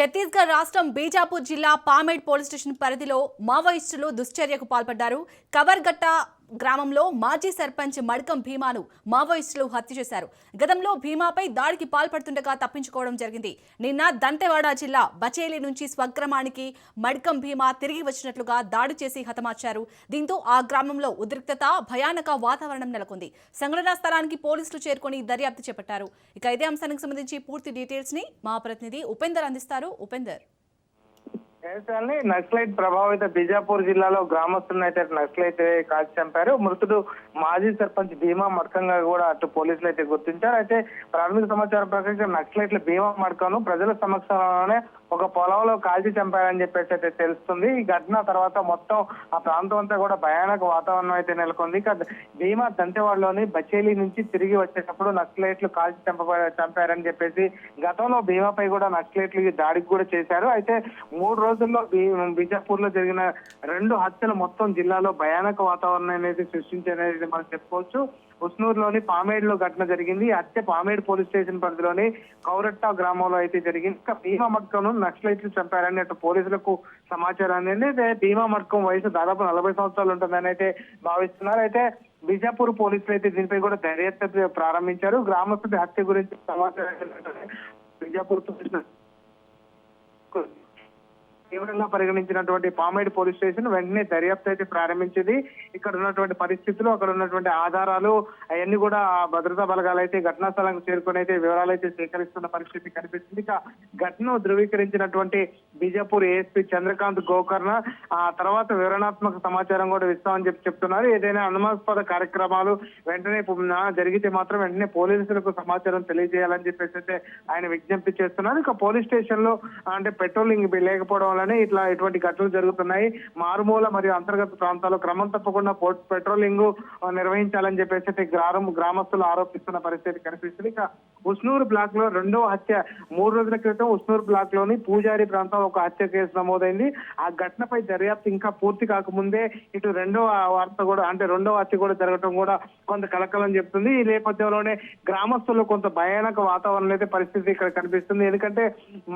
ఛత్తీస్గఢ్ రాష్ట్రం బీజాపూర్ జిల్లా Pamed police station పరిధిలో మావోయిస్టులు దుశ్చర్యకు పాల్పడ్డారు. కవర్గట్ట గ్రామంలో మాజీ సర్పంచ్ మడ్కం భీమాను మావోయిస్టులు హత్య చేశారు. గతంలో భీమాపై దాడికి పాల్పడుతుండగా తప్పించుకోవడం జరిగింది. నిన్న దంతెవాడ జిల్లా బచేలి నుంచి స్వగ్రామానికి మడ్కం భీమా తిరిగి వచ్చినట్లుగా దాడి చేసి హతమార్చారు. దీంతో ఆ గ్రామంలో ఉద్రిక్తత, భయానక వాతావరణం నెలకొంది. సంఘటనా స్థలానికి పోలీసులు చేరుకొని దర్యాప్తు చేపట్టారు. ఇక ఇదే అంశానికి సంబంధించి పూర్తి డీటెయిల్స్ ని మా ప్రతినిధి ఉపేందర్ అందిస్తారు. ఉపేందర్, నక్సలైట్ ప్రభావిత బీజాపూర్ జిల్లాలో గ్రామస్తులను అయితే నక్సలైట్ కాల్చి చంపారు. మృతుడు మాజీ సర్పంచ్ భీమా మడ్కంగా కూడా అటు పోలీసులు అయితే గుర్తించారు. అయితే ప్రాథమిక సమాచారం ప్రకారం నక్సలైట్ల భీమా మడ్కను ప్రజల సమక్షంలోనే ఒక పొలంలో కాల్చి చంపారని చెప్పేసి అయితే తెలుస్తుంది. ఈ ఘటన తర్వాత మొత్తం ఆ ప్రాంతం అంతా కూడా భయానక వాతావరణం అయితే నెలకొంది. భీమా దంతెవాడలోని బచేలి నుంచి తిరిగి వచ్చేటప్పుడు నక్సలైట్లు కాల్చి చంపారని చెప్పేసి గతంలో భీమాపై కూడా నక్సలైట్లు దాడికి కూడా చేశారు. అయితే 3 రోజుల్లో బీజాపూర్ లో జరిగిన 2 హత్యలు మొత్తం జిల్లాలో భయానక వాతావరణం అనేది సృష్టించనేది మనం చెప్పుకోవచ్చు. ఉస్నూరులోని పామేడ్ లో ఘటన జరిగింది. ఈ హత్య పామేడ్ పోలీస్ స్టేషన్ పరిధిలోని కౌరట్టా గ్రామంలో అయితే జరిగింది. భీమా మడ్కను నక్సలైట్లు చంపారని అటు పోలీసులకు సమాచారం అనేది. భీమా మడ్కం వయసు దాదాపు 40 సంవత్సరాలు ఉంటుందని అయితే భావిస్తున్నారు. అయితే బీజాపూర్ పోలీసులు అయితే దీనిపై కూడా దర్యాప్తు ప్రారంభించారు. గ్రామస్తుడి హత్య గురించి సమాచారం బీజాపూర్ తీవ్రంగా పరిగణించినటువంటి పామేడ్ పోలీస్ స్టేషన్ వెంటనే దర్యాప్తు అయితే ప్రారంభించింది. ఇక్కడ ఉన్నటువంటి పరిస్థితులు, అక్కడ ఉన్నటువంటి ఆధారాలు అవన్నీ కూడా భద్రతా బలగాలు అయితే ఘటనా స్థలానికి చేరుకుని అయితే వివరాలు అయితే సేకరిస్తున్న పరిస్థితి కనిపిస్తుంది. ఇక ఘటనను ధృవీకరించినటువంటి బీజాపూర్ ఏఎస్పీ చంద్రకాంత్ గోకర్ణ ఆ తర్వాత వివరణాత్మక సమాచారం కూడా ఇస్తామని చెప్తున్నారు. ఏదైనా అనుమానాస్పద కార్యక్రమాలు వెంటనే జరిగితే మాత్రం వెంటనే పోలీసులకు సమాచారం తెలియజేయాలని చెప్పేసి అయితే ఆయన విజ్ఞప్తి చేస్తున్నారు. ఇక పోలీస్ స్టేషన్ లో అంటే పెట్రోలింగ్ లేకపోవడం ఇట్లా ఇటువంటి ఘటనలు జరుగుతున్నాయి. మారుమూల మరియు అంతర్గత ప్రాంతాల్లో క్రమం తప్పకుండా పెట్రోలింగ్ నిర్వహించాలని చెప్పేసి గ్రామస్తులు ఆరోపిస్తున్న పరిస్థితి కనిపిస్తుంది. ఇక ఉస్నూరు బ్లాక్ లో 2వ హత్య 3 రోజుల క్రితం ఉస్నూరు బ్లాక్ లోని పూజారి ప్రాంతంలో ఒక హత్య కేసు నమోదైంది. ఆ ఘటనపై దర్యాప్తు ఇంకా పూర్తి కాకముందే ఇటు 2వ వార్త కూడా అంటే 2వ హత్య కూడా జరగడం కూడా కొంత కలకలం చెప్తుంది. ఈ నేపథ్యంలోనే గ్రామస్తుల్లో కొంత భయానక వాతావరణం అయితే పరిస్థితి ఇక్కడ కనిపిస్తుంది. ఎందుకంటే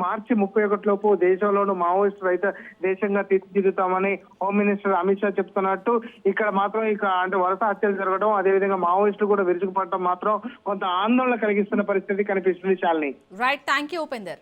మార్చి 31 లోపు దేశంలోనూ మావోయిస్ట్ రైతు దేశంగా తీర్చిదిద్దుతామని హోమ్ మినిస్టర్ అమిత్ షా చెప్తున్నట్టు ఇక్కడ మాత్రం అంటే వరుస హత్యలు జరగడం, అదేవిధంగా మావోయిస్టులు కూడా విరుచుకుపడటం మాత్రం కొంత ఆందోళన కలిగిస్తున్న పరిస్థితి కనిపిస్తుంది. Shalini, right, thank you Upender.